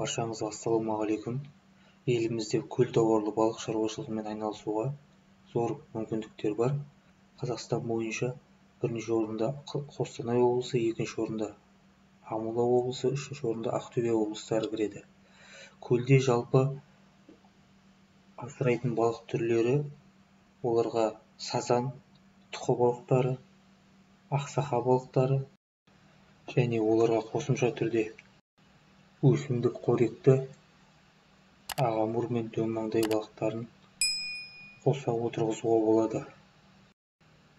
Баршаңызға ассалаумағалейкум. Елімізде көл тауарлы балық шаруашылығымен айналысуға зор мүмкіндіктер бар. Қазақстан бойынша бірінші орында Қостанай облысы, екінші орында Ақмола облысы, үшінші орында Ақтөбе облыстары кіреді. Көлде жалпы асырайтын балық түрлері, оларға сазан, тұқы балықтары, ақсақа балықтары және оларға қосымша түрде өсімдік қоректі ағамұр мен дөңмаңдай балықтарын қоса отырғызуға болады.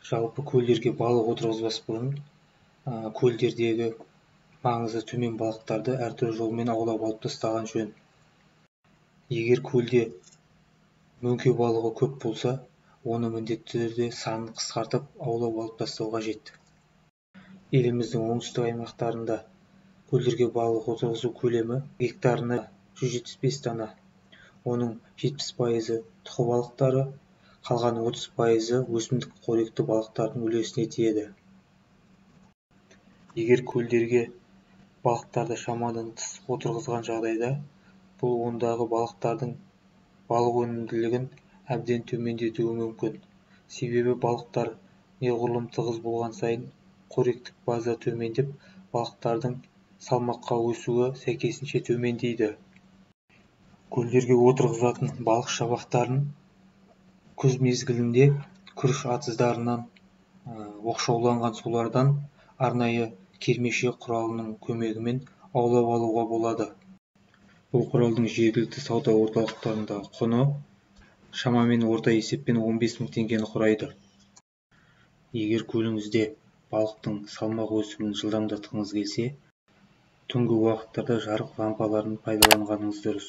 Жалпы көлдерге балық отырғызбас бұрын көлдердегі маңызы төмен балықтарды әртүрлі жолмен аулап алып тастаған жөн. Егер көлде мөңке балығы көп болса, оны міндетті түрде санын қысқартып аулап алып тастау қажет. Еліміздің оңтүстік аймақтарында көлдерге балық отырғызу көлемі гектарына 175 дана. Оның 70% тұқы балықтары, қалған 30% өсімдік қоректі балықтардың үлесіне тиеді. Егер көлдерге балықтарды шамадан тыс отырғызған жағдайда, бұл ондағы балықтардың балық өнімділігін әбден төмендетуі мүмкін. Себебі балықтар неғұрлым тығыз болған сайын қоректік база төмендеп, балықтардың салмаққа өсуі сәйкесінше төмендейді. Көлдерге отырғызатын балық шабақтарын күз мезгілінде күріш атыздарынан оқшауланған сулардан арнайы кермеше құралының көмегімен аулап алуға болады. Бұл құралдың жергілікті сауда орталықтарындағы құны шамамен орта есеппен 15 000 теңгені құрайды. Егер көліңізде балықтың салмақ өсуін жылдамдатқыңыз келсе, түнгі уақыттарда жарық лампаларын пайдаланғаныңыз дұрыс.